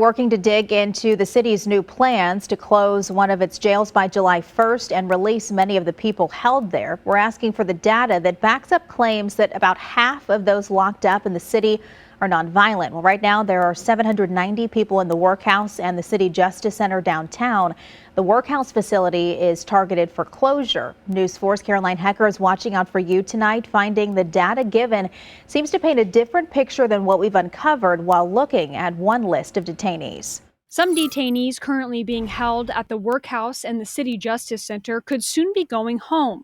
Working to dig into the city's new plans to close one of its jails by July 1st and release many of the people held there. We're asking for the data that backs up claims that about half of those locked up in the city are nonviolent. Well, right now there are 790 people in the workhouse and the City Justice Center downtown. The workhouse facility is targeted for closure. News 4's Caroline Hecker is watching out for you tonight, finding the data given seems to paint a different picture than what we've uncovered while looking at one list of detainees. Some detainees currently being held at the workhouse and the City Justice Center could soon be going home,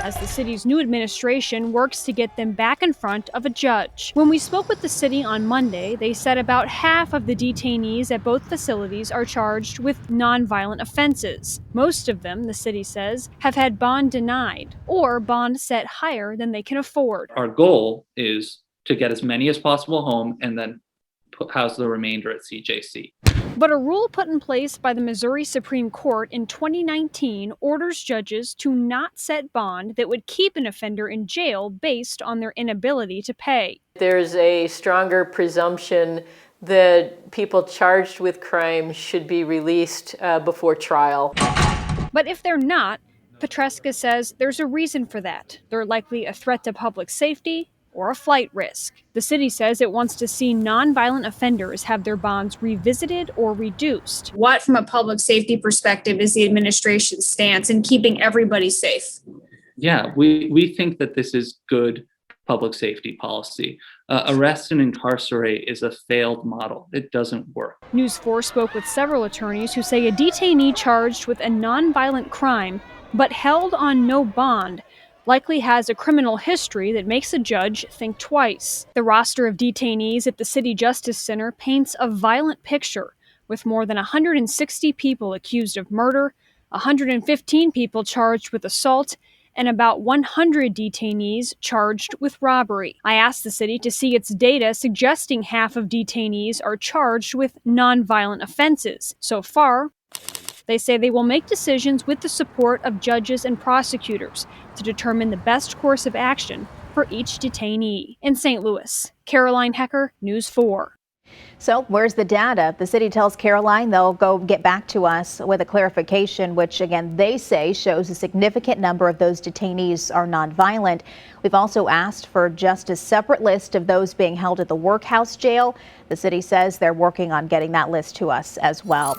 as the city's new administration works to get them back in front of a judge. When we spoke with the city on Monday, they said about half of the detainees at both facilities are charged with nonviolent offenses. Most of them, the city says, have had bond denied or bond set higher than they can afford. Our goal is to get as many as possible home and then house the remainder at CJC. But a rule put in place by the Missouri Supreme Court in 2019 orders judges to not set bond that would keep an offender in jail based on their inability to pay. There's a stronger presumption that people charged with crime should be released before trial. But if they're not, Petreska says there's a reason for that. They're likely a threat to public safety or a flight risk. The city says it wants to see nonviolent offenders have their bonds revisited or reduced. What, from a public safety perspective, is the administration's stance in keeping everybody safe? Yeah, we think that this is good public safety policy. Arrest and incarcerate is a failed model. It doesn't work. News 4 spoke with several attorneys who say a detainee charged with a nonviolent crime but held on no bond likely has a criminal history that makes a judge think twice. The roster of detainees at the City Justice Center paints a violent picture, with more than 160 people accused of murder, 115 people charged with assault, and about 100 detainees charged with robbery. I asked the city to see its data suggesting half of detainees are charged with nonviolent offenses. So far, they say they will make decisions with the support of judges and prosecutors to determine the best course of action for each detainee. In St. Louis, Caroline Hecker, News 4. So where's the data? The city tells Caroline they'll go get back to us with a clarification, which again, they say shows a significant number of those detainees are nonviolent. We've also asked for just a separate list of those being held at the workhouse jail. The city says they're working on getting that list to us as well.